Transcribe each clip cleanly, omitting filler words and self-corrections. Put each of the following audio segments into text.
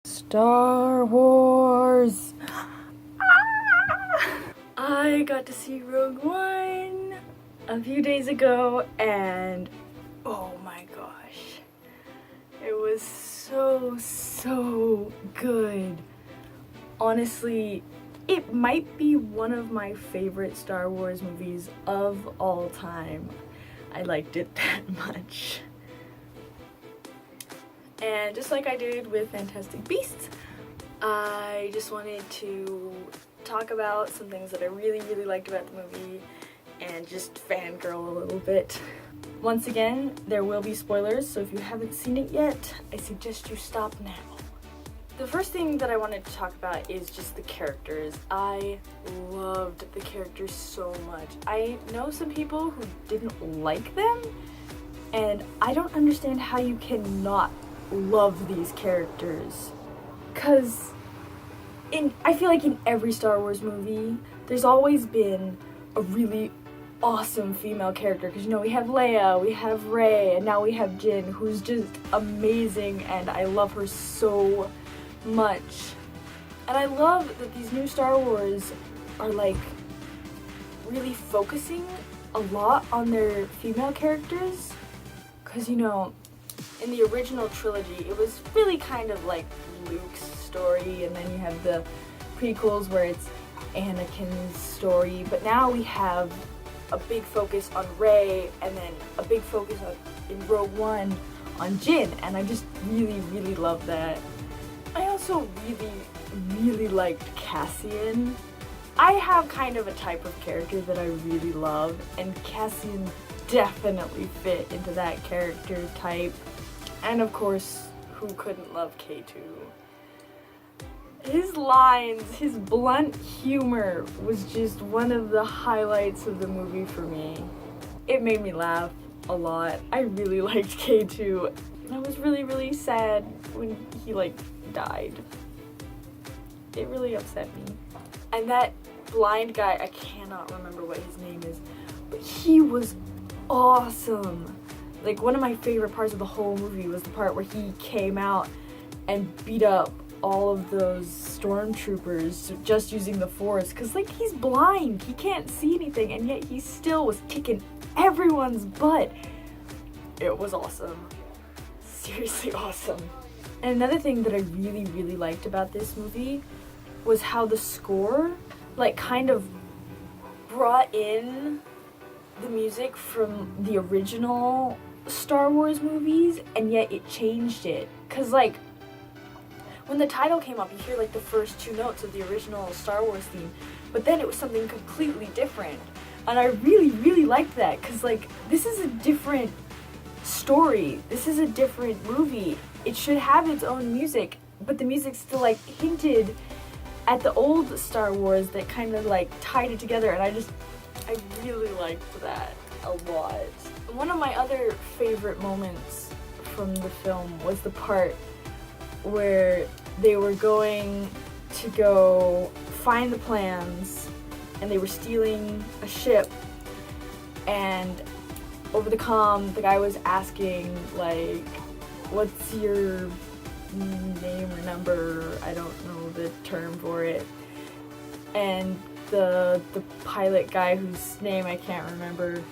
Star Wars! I got to see Rogue One a few days ago and oh my gosh, it was so good. Honestly, it might be one of my favorite Star Wars movies of all time. I liked it that much. And just like I did with Fantastic Beasts, I just wanted to talk about some things that I really liked about the movie and just fangirl a little bit. Once again, there will be spoilers, so if you haven't seen it yet, I suggest you stop now. The first thing that I wanted to talk about is just the characters. I loved the characters so much. I know some people who didn't like them, and I don't understand how you cannot love these characters. Cause I feel like in every Star Wars movie, there's always been a really awesome female character. Because you know, we have Leia, we have Rey, and now we have Jin, who's just amazing, and I love her so much. And I love that these new Star Wars are like really focusing a lot on their female characters. Because you know, in the original trilogy, it was really kind of like Luke's story, and then you have the prequels where it's Anakin's story, but now we have a big focus on Rey, and then a big focus in Rogue One on Jin, and I just really love that. I also really liked Cassian. I have kind of a type of character that I really love, and Cassian definitely fit into that character type. And of course, who couldn't love K2? His lines, his blunt humor was just one of the highlights of the movie for me. It made me laugh a lot. I really liked K2. I was really sad when he died. It really upset me. And that blind guy, I cannot remember what his name is, but he was awesome. Like, one of my favorite parts of the whole movie was the part where he came out and beat up all of those stormtroopers just using the Force. Because, like, he's blind. He can't see anything, and yet he still was kicking everyone's butt. It was awesome. Seriously awesome. And another thing that I really liked about this movie was how the score, kind of brought in the music from the original Star Wars movies, and yet it changed it. Cause when the title came up, you hear the first two notes of the original Star Wars theme, but then it was something completely different. And I really liked that, cause this is a different story. This is a different movie. It should have its own music, but the music still hinted at the old Star Wars that kind of tied it together, and I really liked that a lot. One of my other favorite moments from the film was the part where they were going to go find the plans, and they were stealing a ship, and over the comm, the guy was asking, what's your name or number? I don't know the term for it. And the pilot guy, whose name I can't remember,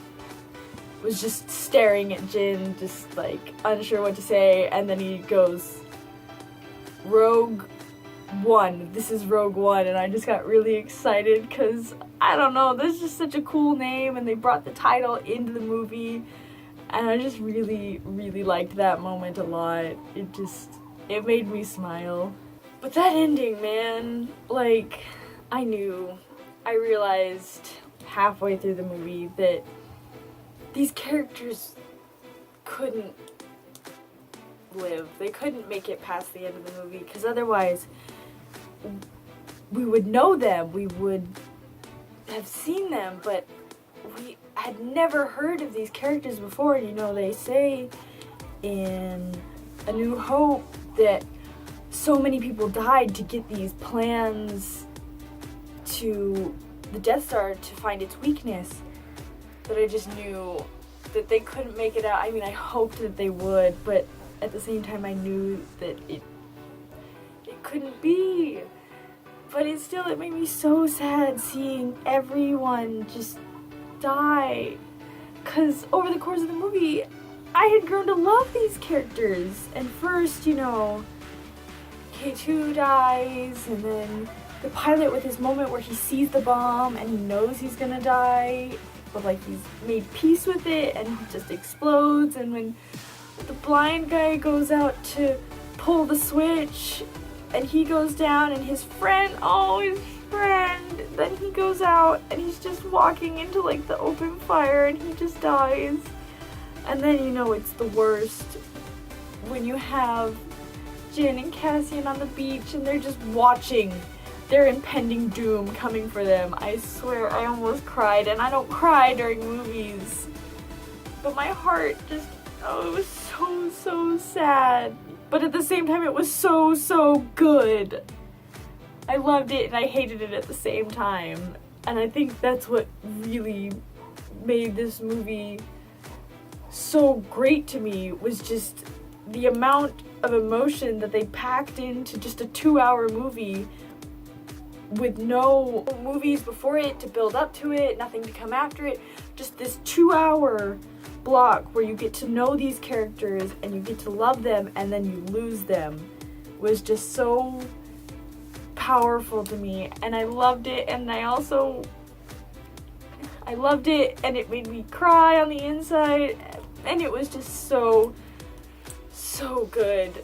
was just staring at Jin, just unsure what to say, and then he goes, Rogue One, this is Rogue One, and I just got really excited because, I don't know, that's just such a cool name, and they brought the title into the movie, and I just really liked that moment a lot. It made me smile. But that ending, man, I realized halfway through the movie that these characters couldn't live. They couldn't make it past the end of the movie, because otherwise we would know them, we would have seen them, but we had never heard of these characters before. You know, they say in A New Hope that so many people died to get these plans to the Death Star to find its weakness, but I just knew that they couldn't make it out. I mean, I hoped that they would, but at the same time I knew that it couldn't be. But it made me so sad seeing everyone just die. Because over the course of the movie, I had grown to love these characters. And first, you know, K2 dies, and then the pilot with his moment where he sees the bomb and he knows he's gonna die, but like he's made peace with it and he just explodes. And when the blind guy goes out to pull the switch and he goes down and his friend, then he goes out and he's just walking into like the open fire and he just dies. And then, you know, it's the worst when you have Jin and Cassian on the beach and they're just watching their impending doom coming for them. I swear I almost cried, and I don't cry during movies. But my heart just, it was so sad. But at the same time, it was so good. I loved it and I hated it at the same time. And I think that's what really made this movie so great to me, was just the amount of emotion that they packed into just a 2-hour movie with no movies before it to build up to it, nothing to come after it. Just this 2-hour block where you get to know these characters and you get to love them and then you lose them was just so powerful to me. And I loved it, and I loved it, and it made me cry on the inside, and it was just so good.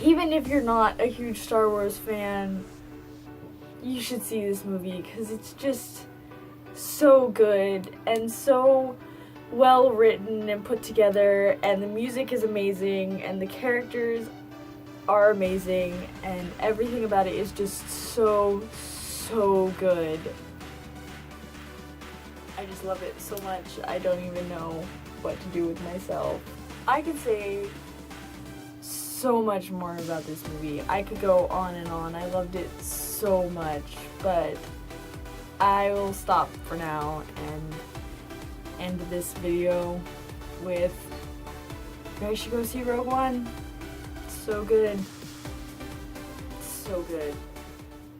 Even if you're not a huge Star Wars fan, you should see this movie because it's just so good and so well written and put together, and the music is amazing and the characters are amazing and everything about it is just so good. I just love it so much, I don't even know what to do with myself. I could say so much more about this movie. I could go on and on. I loved it so much, but I will stop for now and end this video with you guys should go see Rogue One. It's so good. So good.